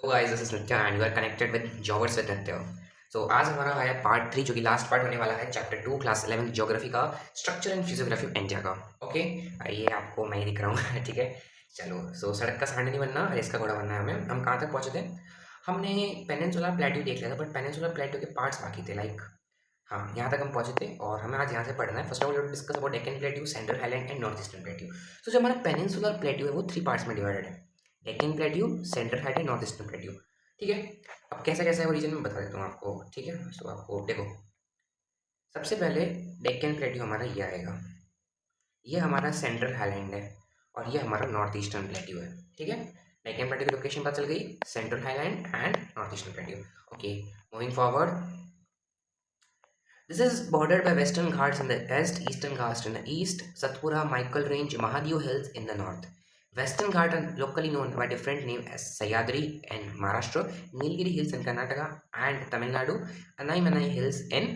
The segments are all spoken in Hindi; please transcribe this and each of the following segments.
तो guys this is Nitya and you are connected with जॉवर्स विद नित्या। सो आज हमारा है पार्ट 3 जो कि लास्ट पार्ट होने वाला है चैप्टर 2 क्लास 11 ज्योग्राफी का structure and physiography of India का। ओके ये आपको मैं ही दिख रहा हूँ ठीक है। चलो सड़क का सांड नहीं बनना, रेस का घोड़ा बनना है हमें। हम कहाँ तक पहुँचे थे? हमने पेनिनसुलर प्लेट्यू देख लिया था बट पेनिनसुलर प्लेट्यू के पार्ट्स बाकी थे लाइक। हाँ यहाँ तक हम पहुंचे थे और हमें आज यहाँ से पढ़ना है। First of all discuss about Deccan plateau, central highland and north eastern plateau. तो जो हमारा पेनिनसुलर प्लेट्यू है वो 3 पार्ट्स में डिवाइडेड है, Deccan plateau, central highland, north eastern plateau. ठीक है, अब कैसा कैसा है वो रीजन में बता देता हूँ आपको। ठीक है, सो आपको देखो, सबसे पहले डेक्कन प्लेट्यू हमारा ये आएगा, ये हमारा सेंट्रल हाईलैंड है और ये हमारा नॉर्थ ईस्टर्न प्लेट्यू है। ठीक है, डेक्कन प्लेट्यू की लोकेशन पता चल गई, central highland and north eastern plateau. Okay, moving forward, this is bordered by Western Ghats in the west, Eastern Ghats in the east, Satpura, Michael Range, Mahadev Hills in the north. Western Ghats are locally known by different names as Sayadri in Maharashtra, Nilgiri Hills in Karnataka and Tamil Nadu, Anaimanai Hills in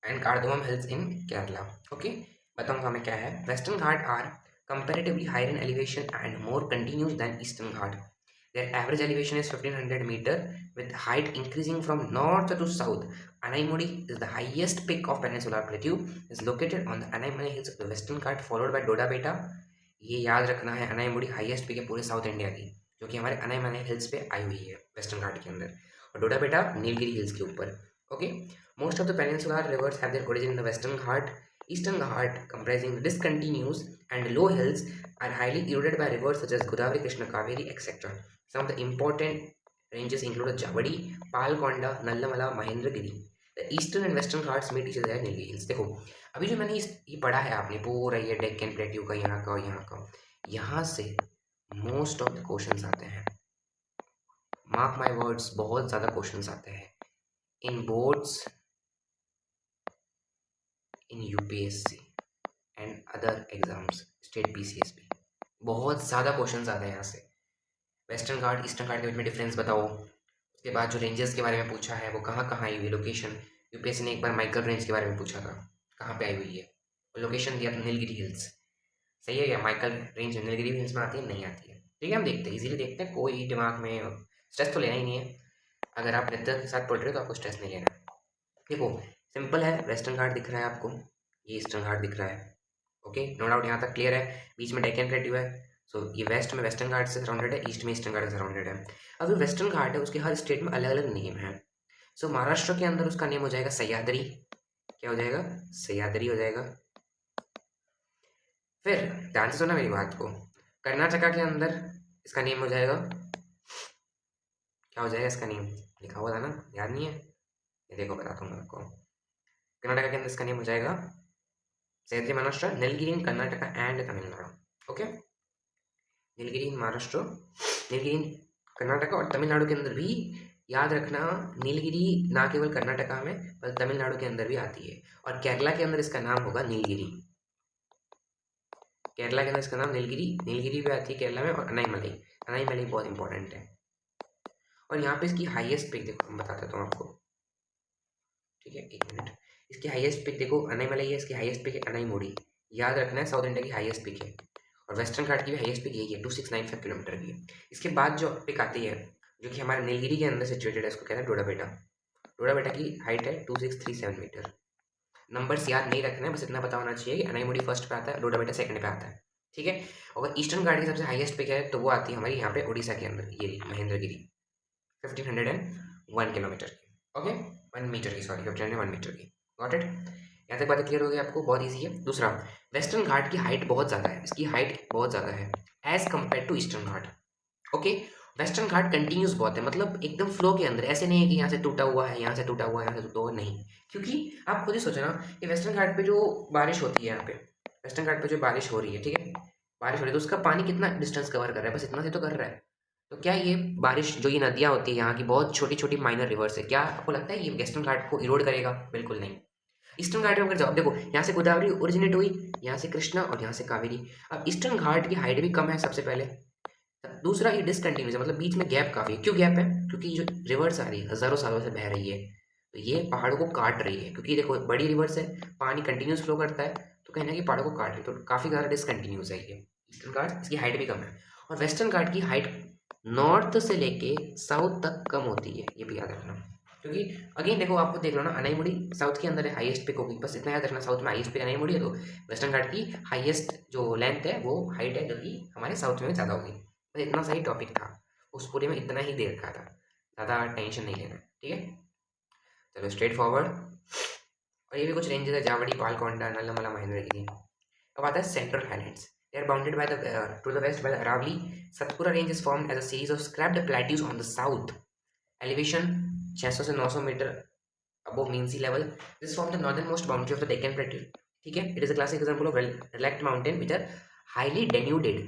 and Kardamam Hills in Kerala. Okay, बताऊंगा हमें क्या है। Western Ghats are comparatively higher in elevation and more continuous than Eastern Ghats. Their average elevation is 1500 meter with height increasing from north to south. Anaimodi is the highest peak of Peninsular Plateau. Is located on the Anaimani Hills of the Western Ghat followed by Doda Beta. ये याद रखना है, अनाईमुड़ी हाईएस्ट पीक है पूरे साउथ इंडिया की, जो कि हमारे अनाईमनी हिल्स पे आई हुई है वेस्टर्न घाट के अंदर, और डोडा बेटा नीलगिरी हिल्स के ऊपर। Okay, most of the peninsular reverse have their origin in the western Ghat. Eastern Ghat, comprising discontinuous and low hills, are highly eroded by rivers such as Godavari, Krishna, Kaveri, etc. Some of the important ranges include Javadi, Palkonda, Nallamala, Mahendragiri. The eastern and western Ghats meet each other at Nilgiri Hills. देखो अभी जो मैंने ये पढ़ा है आपने पूरा, ये डेक्कन प्लेट्यू का, यहाँ का, यहाँ का, यहाँ से मोस्ट ऑफ द क्वेश्चंस आते हैं। मार्क माय वर्ड्स, बहुत ज़्यादा क्वेश्चंस आते हैं in boards, in UPSC and other exams, state पीसीएसबी, बहुत ज़्यादा क्वेश्चंस आते हैं यहाँ से। वेस्टर्न घाट ईस्टर्न घाट के बीच में डिफरेंस बताओ। उसके बाद जो रेंजेस के बारे में पूछा है वो कहाँ कहाँ आई हुई लोकेशन। यूपीएससी ने एक बार माइकल रेंज के बारे में पूछा था, कहाँ पे आई हुई है, और लोकेशन दिया था नीलगिरी हिल्स। सही है क्या? माइकल रेंज नीलगिरी हिल्स में आती है, नहीं आती है? ठीक है, हम देखते हैं, इजीली देखते हैं, कोई दिमाग में स्ट्रेस तो लेना ही नहीं है। अगर आप नित्य के साथ पढ़ रहे हो तो आपको स्ट्रेस नहीं लेना। देखो सिंपल है, वेस्टर्न घाट दिख रहा है आपको, ये ईस्टर्न घाट दिख रहा है। ओके, नो डाउट यहाँ तक क्लियर है। बीच में डेक्कन प्लेट्यू है, सो ये वेस्ट में वेस्टर्न घाट से सराउंडेड है, ईस्ट में ईस्टर्न घाट से सराउंडेड है। अब जो वेस्टर्न घाट है उसके हर स्टेट में अलग अलग नेम है। सो महाराष्ट्र के अंदर उसका नेम हो जाएगा सह्याद्री। क्या हो जाएगा? सह्याद्री हो जाएगा। फिर ध्यान से सुना मेरी बात को, कर्नाटका के अंदर इसका नेम हो जाएगा, क्या हो जाएगा इसका नेम? लिखा हुआ था ना, याद नहीं है? ये देखो बताता हूँ मैं आपको। कर्नाटका के अंदर इसका नेम हो जाएगा सह्याद्री महाराष्ट्र, नीलगिरी इन कर्नाटका एंड तमिलनाडु। ओके, नीलगिरी इन महाराष्ट्र, नीलगिरी कर्नाटका, और तमिलनाडु के अंदर भी याद रखना, नीलगिरी ना केवल कर्नाटका में बल्कि तमिलनाडु के अंदर भी आती है। और केरला के अंदर इसका नाम होगा नीलगिरी। केरला के अंदर इसका नाम नीलगिरी, नीलगिरी भी आती है केरला में, और अनाईमलाई, अनाईमलाई बहुत इंपॉर्टेंट है। और यहाँ पे इसकी हाईएस्ट पिक देखो, मैं बता देता हूँ आपको। ठीक है, एक मिनट, इसकी हाईएस्ट पिक देखो, अनाईमलाई है, इसकी हाईएस्ट पिक है अनाईमोड़ी। याद रखना है, साउथ इंडिया की हाईएस्ट पिक है। और वेस्टर्न घाट की भी हाईएस्ट पिक यही है, 2695 किलोमीटर की है। इसके बाद जो पिक आती है जो कि हमारे नीलगिरी के अंदर सिचुएटेड है, उसको कहते हैं डोडा बेटा। डोडा बेटा की हाइट है 2637 मीटर। नंबर्स याद नहीं रखना है, बस इतना पता होना चाहिए कि अनाईमोड़ी फर्स्ट पे आता है, डोडा बेटा सेकंड पे आता है। ठीक है, अगर ईस्टर्न घाट की सबसे हाईएस्ट पिक है तो वो आती है हमारी यहाँ पे उड़ीसा के अंदर, ये महेंद्रगिरी, 1501 किलोमीटर की। ओके, 1 मीटर की, सॉरी 1501 मीटर की। Got it? यहाँ तक बातें क्लियर हो गई आपको? बहुत ईजी है। दूसरा, वेस्टर्न घाट की हाइट बहुत ज़्यादा है, इसकी हाइट बहुत ज़्यादा है as compare to Eastern Ghat. Okay, Western Ghat continuous बहुत है, मतलब एकदम फ्लो के अंदर, ऐसे नहीं है कि यहाँ से टूटा हुआ है, यहाँ से टूटा हुआ है, यहाँ से टूटा हुआ नहीं। क्योंकि आप खुद ही सोचो ना कि वेस्टर्न घाट पे जो बारिश होती है, यहाँ पे वेस्टर्न घाट पे जो बारिश हो रही है, ठीक है, बारिश हो रही है, तो उसका पानी कितना डिस्टेंस कवर कर रहा है? बस इतना से तो कर रहा है। तो क्या ये बारिश, जो ये नदियाँ होती है यहाँ की, बहुत छोटी छोटी माइनर रिवर्स है, क्या आपको लगता है ये वेस्टर्न घाट को इरोड करेगा? बिल्कुल नहीं। ईस्टर्न घाट में अगर जाओ, देखो यहाँ से गोदावरी ओरिजिनेट हुई, यहाँ से कृष्णा और यहाँ से कावेरी। अब ईस्टर्न घाट की हाइट भी कम है सबसे पहले। दूसरा, ये डिसकंटिन्यूस है, मतलब बीच में गैप काफ़ी है। क्यों गैप है? क्योंकि जो रिवर्स आ रही है हज़ारों सालों से बह रही है, तो ये पहाड़ों को काट रही है। क्योंकि देखो बड़ी रिवर्स है, पानी कंटिन्यूस फ्लो करता है, तो कहीं ना कहीं पहाड़ों को काट रही है, तो काफ़ी ज़्यादा डिसकंटिन्यूस है ये ईस्टर्न घाट। इसकी हाइट भी कम है। और वेस्टर्न घाट की हाइट नॉर्थ से लेके साउथ तक कम होती है, ये भी याद रखना। क्योंकि अगेन देखो, आपको देख लो ना, अनाईमुड़ी साउथ के अंदर है, हाईएस्ट पिक होगी, बस इतना याद रखना, साउथ में हाईएस्ट पिक अनाईमुड़ी है, तो वेस्टर्न घाट की हाईएस्ट जो लेंथ है वो हाइट है जो कि हमारे साउथ में ज़्यादा होगी। बस इतना सही टॉपिक था, उस पूरे में इतना ही दे रखा था, ज़्यादा टेंशन नहीं लेना, ठीक है। चलो स्ट्रेट फॉरवर्ड। और ये भी कुछ रेंजेस है, जावड़ी, पालकोंडा, नल्लमला, महेंद्रगिरी। अब आता है central Highlands. They are bounded by to the west by the Aravalli. Satpura range is formed as a series of scrapped plateaus on the south. Elevation 600 से 900 metre above mean sea level. This forms the northernmost boundary of the Deccan Plateau. ठीक है, it is a classic example of relict mountain which are highly denuded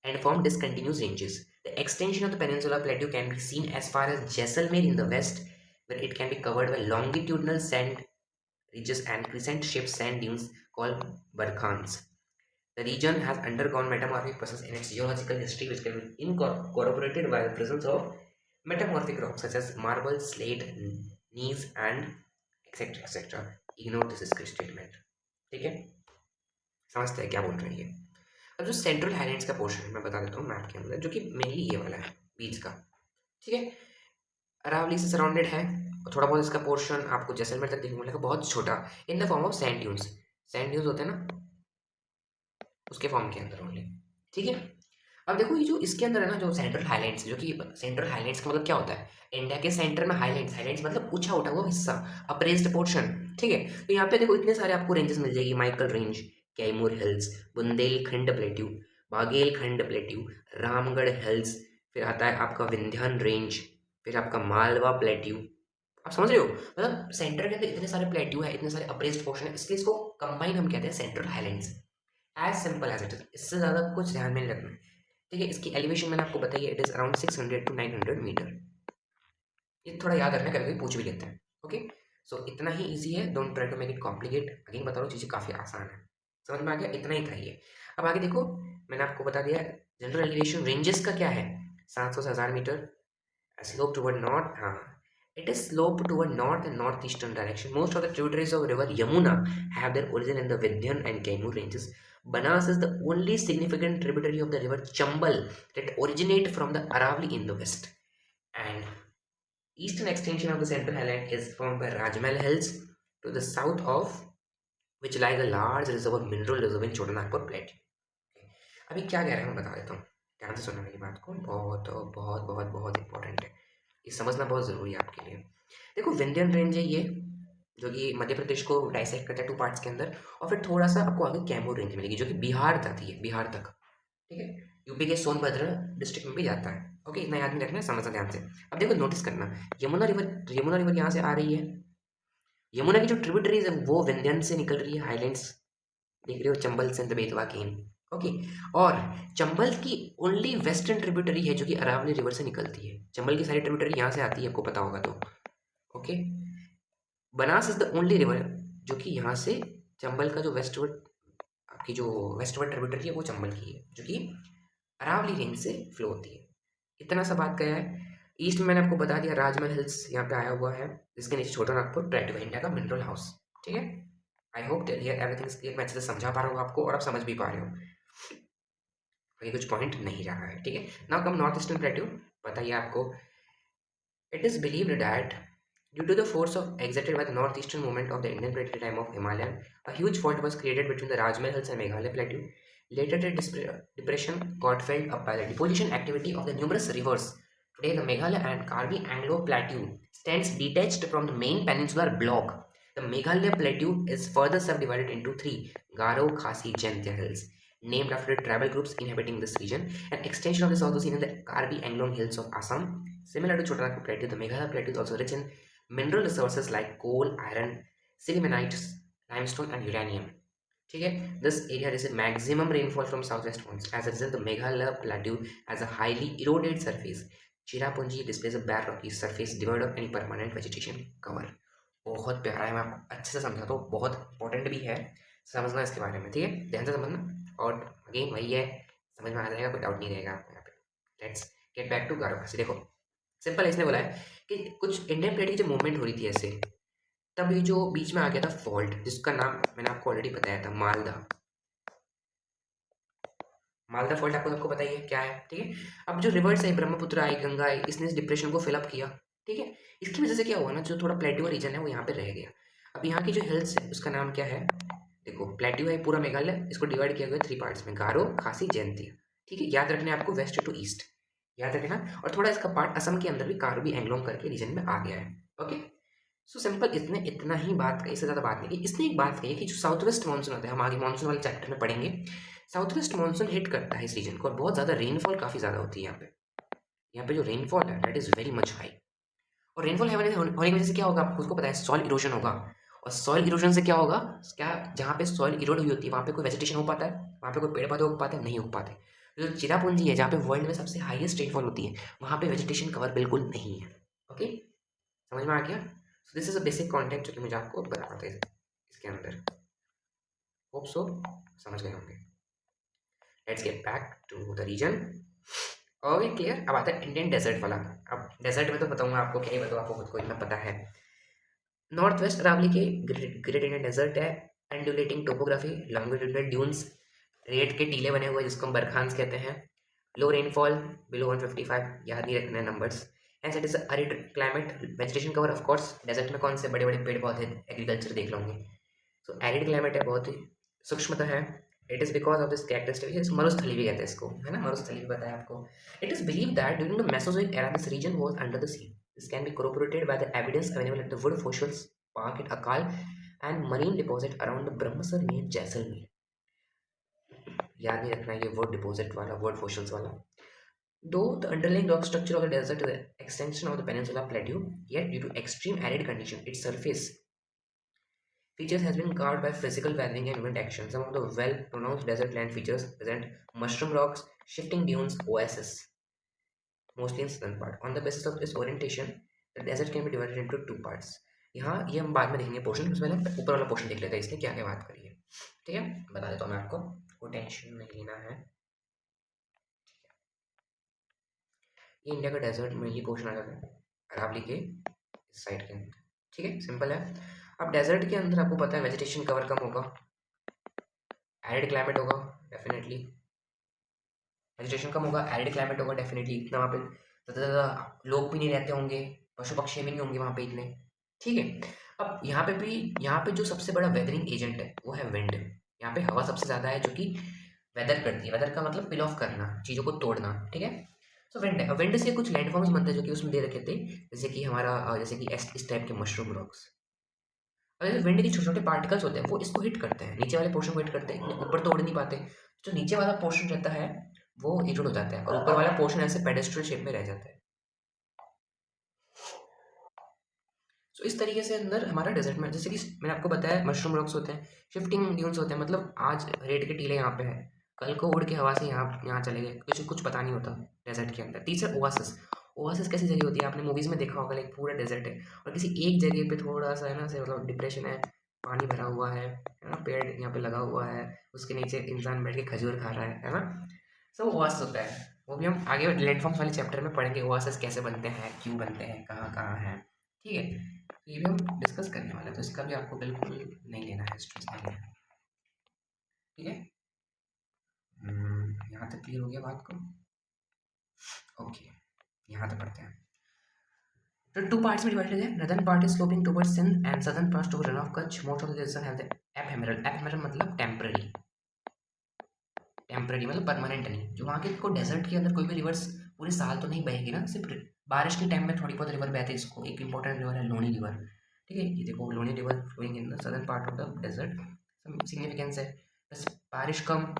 and form discontinuous ranges. The extension of the peninsula plateau can be seen as far as Jaisalmer in the west, where it can be covered by longitudinal sand ridges and crescent-shaped sand dunes called barkhans. The region has undergone metamorphic process in its geological history, which can be incorporated by the presence of metamorphic rocks such as marble, slate, gneiss, and etc. etc. Ignore this statement. ठीक है, समझते हैं क्या बोल रहे हैं ये। अब जो सेंट्रल हाइलैंड्स का पोर्शन मैं बता देता हूँ मैप के अंदर, जो कि मेनली ये वाला है बीच का, ठीक है। अरावली से सराउंडेड है, और थोड़ा बहुत इसका पोर्शन आपको जैसलमेर तक देखने को मिलेगा, बहुत छोटा, in the form of sand dunes. Sand dunes होते हैं ना, उसके फॉर्म के अंदर ओनली, ठीक है। अब देखो, ये जो इसके अंदर है ना, जो सेंट्रल हाइलैंड्स, जो कि सेंट्रल हाइलैंड्स का मतलब क्या होता है, इंडिया के सेंटर में हाइलैंड्स, हाइलैंड्स मतलब ऊंचा उठा हुआ हिस्सा, अप्रेज्ड पोर्शन, ठीक है। तो यहाँ पे देखो इतने सारे आपको रेंजेस मिल जाएगी, Maikal range, Kaimur hills, Bundelkhand plateau, Baghelkhand plateau, Ramgarh hills, फिर आता है आपका विंध्यान रेंज, फिर आपका मालवा प्लेट्यू। आप समझ रहे हो, मतलब सेंटर के अंदर इतने सारे प्लेट्यू है, इतने सारे अप्रेज्ड पोर्शन है, इसलिए इसको कंबाइन हम कहते हैं central highlands. As simple as it is, इससे ज़्यादा कुछ ध्यान में नहीं रखना है, ठीक है। इसकी एलिवेशन मैंने आपको बताई है, it is around 600 to 900 metre. ये थोड़ा याद रखना, कभी कभी पूछ भी लेते हैं, ओके। सो इतना ही ईजी है, don't try to make it complicate. Again बता रहा हूँ, चीज़ें काफ़ी आसान है, समझ में आ गया, इतना ही था ये। अब आगे देखो, मैंने आपको बता दिया जनरल एलिवेशन रेंजेस का क्या है, 700 से 1000 मीटर। स्लोप टुवर्ड नॉर्थ, हाँ, it is sloped toward north and northeastern direction. Most of the tributaries of river Yamuna have their origin in the Vindhyan and Kaimur ranges. Banas is the only significant tributary of the river Chambal that originate from the Aravali in the west. And eastern extension of the central highland is formed by Rajmahal Hills to the south of which lies a large reserve of mineral reserve in Chotanagpur Plateau. अभी क्या कह रहे हैं मैं बता देता हूँ, ध्यान से सुनना मेरी बात को, बहुत बहुत बहुत बहुत इंपॉर्टेंट है, ये समझना बहुत ज़रूरी है आपके लिए। देखो, विंध्यन रेंज है ये, जो कि मध्य प्रदेश को डाइसेक्ट करता है 2 पार्ट्स के अंदर, और फिर थोड़ा सा आपको आगे कैमूर रेंज मिलेगी, जो कि बिहार तक है, बिहार तक, ठीक है। यूपी के सोनभद्र डिस्ट्रिक्ट में भी जाता है, ओके। इतना याद नहीं रखना है, समझना ध्यान से। अब देखो, नोटिस करना, यमुना रिवर यहाँ से आ रही है, यमुना की जो ट्रिब्यूटरीज है वो विंध्यन से निकल रही है, हाईलैंड्स देख रहे हो, चंबल, सिंध, बेतवा, केन, ओके। और चंबल की ओनली वेस्टर्न ट्रिब्यूटरी है जो कि अरावली रिवर से निकलती है, चंबल की सारी ट्रिब्यूटरी यहाँ से आती है, आपको पता होगा तो, okay. Banas is the only river जो कि यहाँ से चंबल का जो वेस्टवर्ड, आपकी जो वेस्टवर्ड ट्रिब्यूटरी है वो चंबल की है, जो कि अरावली रेंज से फ्लो होती है। इतना सा बात गया है। ईस्ट में मैंने आपको बता दिया, राजमहल हिल्स यहाँ पे आया हुआ है, जिसके नीचे छोटा नागपुर प्लेटो इंडिया का मिनरल हाउस, ठीक है। I hope clear, everything is clear, मैं अच्छे से समझा पा रहा हूँ आपको, और आप समझ भी पा रहे हो, ये कुछ पॉइंट नहीं रहा है, ठीक है। Now come north eastern plateau, बताइए आपको। It is believed that due to the force exerted by the northeastern movement of the Indian plate at the time of Himalayan, a huge fault was created between the Rajmahal Hills and Meghalaya Plateau. Later, the depression got filled up by the deposition activity of the numerous rivers. Today, the Meghalaya and Karbi Anglo Plateau stands detached from the main peninsular block. The Meghalaya Plateau is further subdivided into 3 Garo, Khasi, Jaintia hills, named after the tribal groups inhabiting this region. An extension of this also seen in the Karbi Anglong hills of Assam. Similar to Chotanagpur Plateau, the Meghalaya Plateau is also rich in mineral resources like coal, iron, sillimanite, limestone, and uranium. ठीक है, this area receives maximum rainfall from southwest winds. As a result, the Meghalaya plateau has a highly eroded surface. Cherrapunji displays a bare rocky surface devoid of any permanent vegetation cover. बहुत प्यारा है, मैं आपको अच्छे से समझाता हूँ, बहुत इंपॉर्टेंट भी है समझना इसके बारे में, ठीक है, ध्यान से समझना। और अगेन वही है, समझ में आ जाएगा, कोई डाउट नहीं रहेगा आपको यहाँ पे। लेट्स गेट बैक टू गारो खासी। देखो, सिंपल इसने बोला है कि कुछ इंडियन प्लेट की जब मूवमेंट हो रही थी ऐसे, तब ये जो बीच में आ गया था फॉल्ट, जिसका नाम मैंने आपको ऑलरेडी बताया था, मालदा। मालदा फॉल्ट आपको सबको पता ही है क्या है, ठीक है। अब जो रिवर्स है, ब्रह्मपुत्र आई, गंगा आई, इसने इस डिप्रेशन को फिलअप किया, ठीक है। इसकी वजह से क्या हुआ ना, जो थोड़ा प्लेट्यू रीजन है वो यहाँ पे रह गया। अब यहाँ की जो हिल्स है उसका नाम क्या है, देखो प्लेट्यू है पूरा मेघालय, इसको डिवाइड किया गया 3 पार्ट्स में, गारो, खासी, जयंतिया, ठीक है। याद रखना है आपको, वेस्ट टू ईस्ट याद रखना। और थोड़ा इसका पार्ट असम के अंदर भी कार्बी एंग्लोंग करके रीजन में आ गया है, ओके। सो सिंपल, इसने इतना ही बात कही, इससे ज़्यादा बात नहीं की। इसने एक बात कही है कि जो साउथ वेस्ट मानसून होता है, हम आगे मानसून वाले चैप्टर में पढ़ेंगे, साउथ वेस्ट मानसून हिट करता है इस रीजन को और बहुत ज़्यादा रेनफॉल काफ़ी ज़्यादा होती है यहाँ पे। यहाँ पे जो रेनफॉल है that is very much high. और रेनफॉल होने की वजह से क्या होगा, आपको उसको पता है, सॉइल इरोजन होगा। और सॉइल इरोजन से क्या होगा, क्या जहाँ पे सॉइल इरोड हुई होती है वहाँ पे कोई वेजिटेशन हो पाता है, वहाँ पे कोई पेड़ पौधे उग पाते हैं, नहीं उग पाते। जो चिरापुंजी है, जहाँ पे वर्ल्ड में सबसे हाईएस्ट रेनफॉल होती है, वहाँ पे वेजिटेशन कवर बिल्कुल नहीं है, ओके। समझ में आ गया। So this is a basic content जो कि मुझे आपको बताना था इसके अंदर। होप सो समझ गए होंगे। Let's get back to the region. Okay clear. अब आता है इंडियन डेजर्ट वाला। अब डेजर्ट में तो बताऊंगा आपको, क्या ही बताऊँ, आपको खुद को इतना पता है। नॉर्थ वेस्ट अरावली के ग्रेट इंडियन डेजर्ट है, एंडुलेटिंग टोपोग्राफी, लॉन्गिट्यूडनल ड्यून्स, रेत के टीले बने हुए जिसको हम बरखान्स कहते हैं, लो रेनफॉल बिलो 155, याद नहीं रखना है numbers, and it is arid climate, vegetation cover of course, desert में कौन से बड़े बड़े पेड़ पौधे, एग्रीकल्चर देख लोगे। सो एरिड क्लाइमेट है, बहुत ही सूक्ष्मता है। It is because of this characteristic, मरुस्थली भी कहते हैं इसको, है ना, मरुस्थली भी बताया आपको। It is believe that during the Mesozoic era this region was under the sea. This can be corroborated by the evidence available at the wood fossils park at Akal and marine deposit around the Brahmasar near Jaisalmer। याद नहीं रखना ये वर्ड डिपॉजिट वाला, वर्ड फोशल्स वाला। Though the underlying rock structure of the desert is an extension of the peninsula plateau, yet due to extreme arid condition, its surface features has been carved by physical weathering and wind action. Some of the well-pronounced desert land features present mushroom rocks, shifting dunes, oases, mostly in southern part. On the basis of its orientation, the desert can be divided into 2 parts. यहाँ ये हम बाद में देखेंगे पोर्शन, उससे पहले ऊपर वाला पोर्शन देख लेते हैं, इसने क्या क्या बात करी है, ठीक है। बता देता हूँ मैं आपको, कोई टेंशन नहीं लेना है। ये इंडिया का डेजर्ट में ये पोर्शन आ जाता है अरावली के इस साइड के अंदर, ठीक है, सिंपल है। अब डेजर्ट के अंदर आपको पता है वेजिटेशन कवर कम होगा, एरिड क्लाइमेट होगा डेफिनेटली, वेजिटेशन कम होगा, एरिड क्लाइमेट होगा डेफिनेटली, इतना वहाँ पे ज़्यादा लोग भी नहीं रहते होंगे, पशु पक्षी भी नहीं होंगे वहाँ पे इतने, ठीक है। अब यहाँ पे जो सबसे बड़ा वेदरिंग एजेंट है वो है विंड। यहाँ पे हवा सबसे ज़्यादा है जो कि वेदर करती है, वेदर का मतलब पिल ऑफ करना, चीज़ों को तोड़ना, ठीक है। सो विंड है, विंड से कुछ लैंडफॉर्म्स बनते हैं जो कि उसमें दे रखे थे, जैसे कि हमारा जैसे कि इस टाइप के मशरूम रॉक्स। और जैसे विंड के छोटे छोटे पार्टिकल्स होते हैं वो इसको हिट करते हैं, नीचे वाले पोर्शन को हिट करते हैं, ऊपर तो उड़ नहीं पाते। जो नीचे वाला पोर्शन रहता है वो इरोड हो जाता है और ऊपर वाला पोर्शन ऐसे पेडेस्ट्रियल शेप में रह जाता है। सो इस तरीके से अंदर हमारा डेजर्ट में, जैसे कि मैंने आपको बताया, मशरूम रॉक्स होते हैं, शिफ्टिंग ड्यून्स होते हैं, मतलब आज रेत के टीले यहाँ पे है, कल को उड़ के हवा से यहाँ यहाँ चले गए, कुछ कुछ पता नहीं होता डेजर्ट के अंदर। तीसरा ओआसिस। ओआसिस कैसी जगह होती है, आपने मूवीज में देखा होगा, लाइक पूरा डेजर्ट है और किसी एक जगह पे थोड़ा सा है ना से मतलब डिप्रेशन है, पानी भरा हुआ है ना, पेड़ यहाँ पे लगा हुआ है, उसके नीचे इंसान बैठ के खजूर खा रहा है ना। सब ओआसिस होता है, वो भी हम आगे लैंडफॉर्म्स वाले चैप्टर में पढ़ेंगे, ओआसिस कैसे बनते हैं, क्यों बनते हैं, कहाँ कहाँ हैं, ठीक है। तो ये भी हम डिस्कस करने वाले हैं, तो इसका भी आपको बिल्कुल नहीं लेना है, स्ट्रेस नहीं लेना है, ठीक है। यहाँ तक क्लियर हो गया बात को, ओके। यहाँ तक पढ़ते हैं। तो 2 पार्ट्स में डिवाइडेड है, northern part is sloping towards Sindh and southern part towards Rann of Kutch. Most of the region have the ephemeral, ephemeral मतलब टेम्पररी, टेम्पररी मतलब परमानेंट नहीं। जो वहाँ के को डेजर्ट के अंदर कोई भी रिवर्स पूरे साल तो नहीं बहेगी ना, सिर्फ बारिश के टाइम में थोड़ी बहुत रिवर बहती है। इसको एक इंपॉर्टेंट रिवर है लोनी रिवर, ठीक है। ये देखो Luni river flowing in the southern part of the desert, significance है। बस बारिश कम,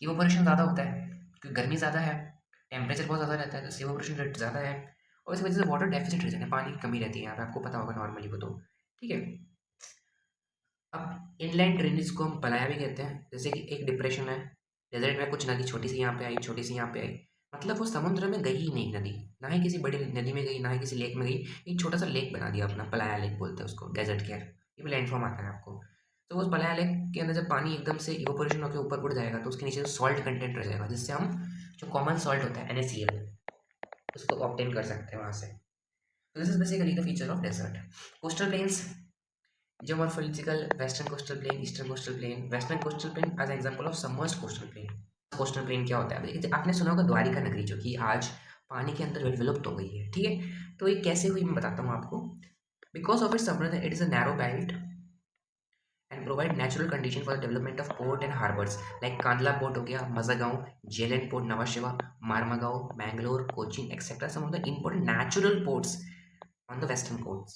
इवोपोरेशन ज़्यादा होता है क्योंकि गर्मी ज़्यादा है, टेम्परेचर बहुत ज़्यादा रहता है, तो इवोपोरेशन रेट ज़्यादा है और इस वजह से वाटर डेफिसिट रीजन है, पानी की कमी रहती है यहाँ पे, आपको पता होगा नॉर्मली वो तो, ठीक है। अब इनलैंड ड्रेनेज को हम पलाया भी कहते हैं, जैसे कि एक डिप्रेशन है डेजर्ट में, कुछ नदी छोटी सी यहाँ पे आई, छोटी सी यहाँ पे आई, मतलब वो समुद्र में गई ही नहीं नदी, ना ही किसी बड़ी नदी में गई, ना ही किसी लेक में गई, एक छोटा सा लेक बना दिया अपना, पलाया लेक बोलते हैं उसको डेजर्ट के, ये भी लैंडफॉर्म आता है आपको। तो उस पलाया लेक के अंदर जब पानी एकदम से इवोपोरेशन होकर ऊपर उड़ जाएगा तो उसके नीचे सॉल्ट कंटेंट रह जाएगा, जिससे हम जो कॉमन सॉल्ट होता है NaCl उसको ऑब्टेन कर सकते हैं वहाँ से। तो this is basically the feature of desert. Coastal plains, geomorphological, western coastal plain, eastern coastal plain, western coastal plain as an example of submerged coastal plain, coastal plain क्या होता है? आपने सुना होगा द्वारिका नगरी, जो कि आज पानी के अंदर विलुप्त हो गई है, ठीक है? तो ये कैसे हुई मैं बताता हूँ आपको। बिकॉज ऑफ इट्स समुद्र, it is a narrow belt and provide natural condition for the development of port and harbours like Kandla port हो गया, मजागांव, जेलन port, Nhava Sheva, Marmagao, Mangalore, Cochin et cetera, some of the important natural ports on the western coast,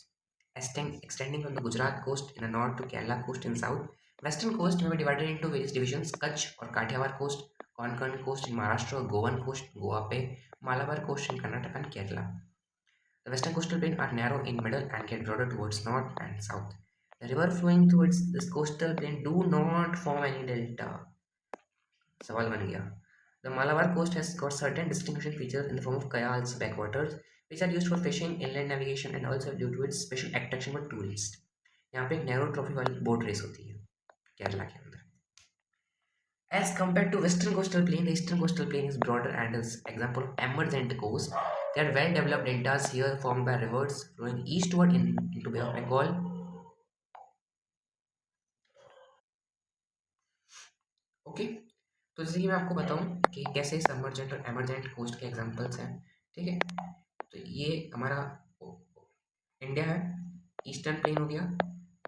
extending from the Gujarat coast in the north to Kerala coast in south. Western coast may be divided into various divisions: Kutch और Kathiawar coast, Konkan coast in Maharashtra, Goan coast Goa पे, Malabar coast in Karnataka and Kerala. The western coastal plain are narrow in middle and get broader towards north and south. The river flowing towards this coastal plain do not form any delta. सवाल बन गया. The Malabar coast has got certain distinguishing features in the form of canals, backwaters, which are used for fishing, inland navigation, and also due to its special attraction for tourists. यहाँ पे एक नैरो ट्रॉफी वाली बोट रेस होती है केरला के अंदर. As compared to western coastal plain, the eastern coastal plain is broader and is example of emergent coast. There are well-developed deltas here formed by rivers flowing eastward into Bay of Bengal. Okay, तो जैसे कि मैं आपको बताऊं कि कैसे सबमर्जेंट और एमरजेंट कोस्ट के एग्जांपल्स हैं, ठीक है? तो ये हमारा इंडिया है, ईस्टर्न प्लेन हो गया,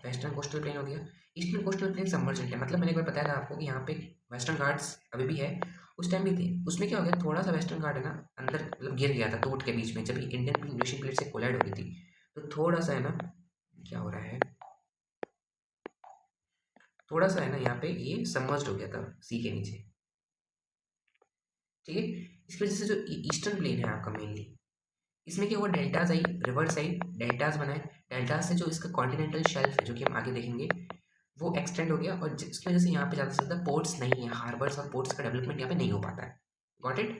वेस्टर्न कोस्टल प्लेन हो गया. ईस्टर्न कोस्टल प्लेन सबमर्जेंट है, मतलब मैंने एक बार बताया था आपको कि यहाँ पे वेस्टर्न घाट्स अभी भी है, उस टाइम भी थे. उसमें क्या हो गया, थोड़ा सा वेस्टर्न घाट है ना अंदर मतलब गिर गया था टूट के बीच में, जब इंडियन ग्लेशियर प्लेट से कोलाइड हो गई थी. तो थोड़ा सा है ना, क्या हो रहा है, थोड़ा सा है ना यहाँ पे ये सबमर्ज्ड हो गया था सी के नीचे, ठीक है? इसकी वजह से जो ईस्टर्न प्लेन है आपका मेनली, इसमें क्या हुआ, डेल्टाज आई, रिवर्स आई, डेल्टाज बनाए, डेल्टाज से जो इसका कॉन्टिनेंटल शेल्फ है जो कि हम आगे देखेंगे वो एक्सटेंड हो गया, और जिसकी वजह से यहाँ पे ज़्यादा से ज़्यादा पोर्ट्स नहीं है, हार्बर्स और पोर्ट्स का डेवलपमेंट यहाँ पे नहीं हो पाता है. Got it?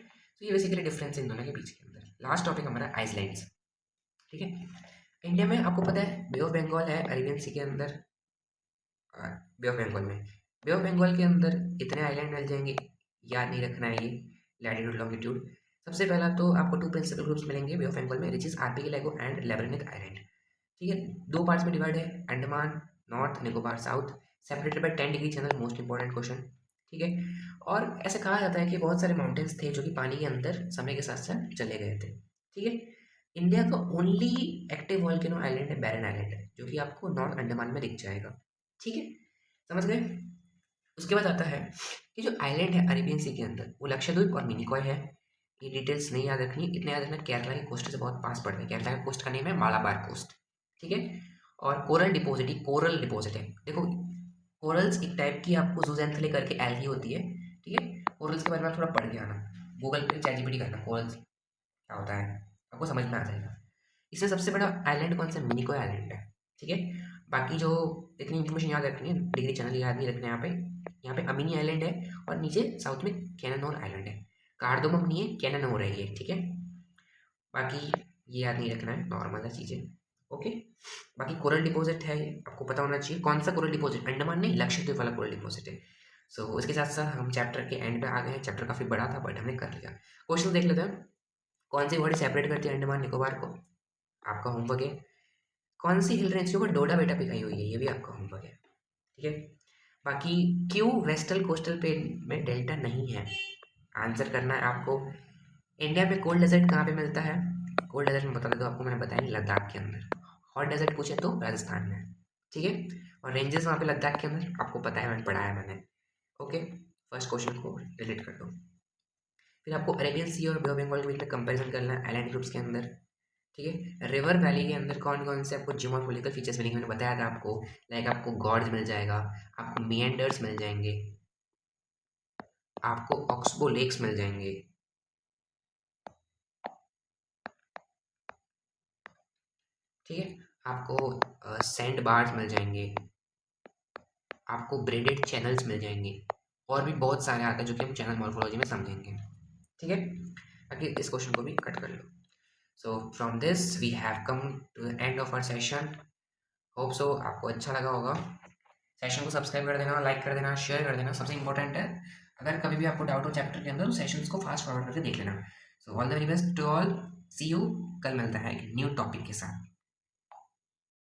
तो ये बेसिकली डिफरेंस है इन दोनों के बीच के अंदर. लास्ट टॉपिक हमारा आइसलैंड्स, ठीक है? इंडिया में आपको पता है बे ऑफ बंगाल है अरेबियन सी के अंदर, बे ऑफ बंगाल में, बे ऑफ बंगाल के अंदर इतने आइलैंड मिल जाएंगे, याद नहीं रखना है ये, लैटिट्यूड लॉन्गिट्यूड. सबसे पहला तो आपको टू प्रिंसिपल ग्रुप्स मिलेंगे बे ऑफ बंगाल में, Ritchie's archipelago and labyrinth island, ठीक है? दो पार्ट्स में डिवाइड है, Andaman north, Nicobar south, separated by 10 degree channel, most important question, ठीक है? और ऐसे कहा जाता है कि बहुत सारे माउंटेन्स थे जो कि पानी के अंदर समय के साथ साथ चले गए थे, ठीक है? इंडिया का ओनली एक्टिव वॉल्केनो आइलैंड है बैरन आइलैंड, जो कि आपको नॉर्थ अंडमान में दिख जाएगा, ठीक है? समझ गए? उसके बाद आता है कि जो आइलैंड है अरेबियन सी के अंदर वो लक्षद्वीप और मिनिकॉय है. ये डिटेल्स नहीं याद रखनी, इतना याद रखना केरला के कोस्ट से बहुत पास पड़ता है. केरला का कोस्ट का नेम है मालाबार कोस्ट, ठीक है? और कोरल डिपोजिट, कोरल डिपोजिट है. देखो कोरल्स एक टाइप की आपको जूजेंथले करके एल्गी होती है, ठीक है? कोरल्स के बारे में थोड़ा पढ़ के आना, गूगल पे चैटजीपीटी करना कोरल्स क्या होता है, आपको समझ में आ जाएगा. इसमें सबसे बड़ा आइलैंड कौन सा, मिनिकॉय आइलैंड है, ठीक है? बाकी जो इतनी इन्फॉर्मेशन याद रखनी है, डिग्री चैनल याद नहीं रखना यहाँ पे अमीनी आइलैंड है और नीचे साउथ में कैनानोर आइलैंड है. कार्डोमम नहीं है, कैनानोर है ये, ठीक है? बाकी ये याद नहीं रखना है, नॉर्मल है चीज़ें, ओके? बाकी कोरल डिपॉजिट है, आपको पता होना चाहिए. कौन सा कोरल डिपॉजिट, अंडमान नहीं, लक्षद्वीप वाला कोरल डिपॉजिट है. सो उसके साथ साथ हम चैप्टर के एंड पे आ गए हैं. चैप्टर काफ़ी बड़ा था बट हमने कर लिया. क्वेश्चन देख लेते हैं. कौन सी वर्ड सेपरेट करती है अंडमान निकोबार को, आपका होमवर्क है. कौन सी हिल रेंज के ऊपर डोडा बेटा पिकाई हुई है, ये भी आपका होमवर्क है, ठीक है? बाकी क्यों वेस्टर्न कोस्टल प्लेन में डेल्टा नहीं है, आंसर करना है आपको. इंडिया में कोल्ड डेजर्ट कहाँ पे मिलता है, कोल्ड डेजर्ट में बता दो आपको, मैंने बताया नहीं, लद्दाख के अंदर. हॉट डेजर्ट पूछे तो राजस्थान में, ठीक है? और रेंजेस वहाँ पे लद्दाख के अंदर, आपको पता है, मैंने पढ़ाया मैंने, ओके? फर्स्ट क्वेश्चन को रिलेट कर दो. फिर आपको अरेबियन सी और बे ऑफ बंगाल के बीच में कंपेरिजन करना है आइलैंड ग्रुप्स के अंदर, ठीक है? रिवर वैली के अंदर कौन कौन से आपको जियोमॉर्फोलॉजिकल फीचर्स मिलेंगे, मैंने बताया था आपको. लाइक आपको गॉर्ज मिल जाएगा, आपको मिएंडर्स मिल जाएंगे, आपको ऑक्सबो लेक्स मिल जाएंगे, ठीक है? आपको सैंड बार्स मिल जाएंगे, आपको ब्रेडेड चैनल्स मिल जाएंगे, और भी बहुत सारे आते हैं जो कि हम चैनल मॉर्फोलॉजी में समझेंगे, ठीक है? ताकि इस क्वेश्चन को भी कट कर लो. So from this we have come to the end of our session. Hope so आपको अच्छा लगा होगा. सेशन को सब्सक्राइब कर देना, लाइक कर देना, शेयर कर देना. सबसे इंपॉर्टेंट है, अगर कभी भी आपको डाउट हो चैप्टर के अंदर तो सेशंस को फास्ट फॉरवर्ड करके देख लेना. So all the very best to all, see you. कल मिलता है एक न्यू टॉपिक के साथ.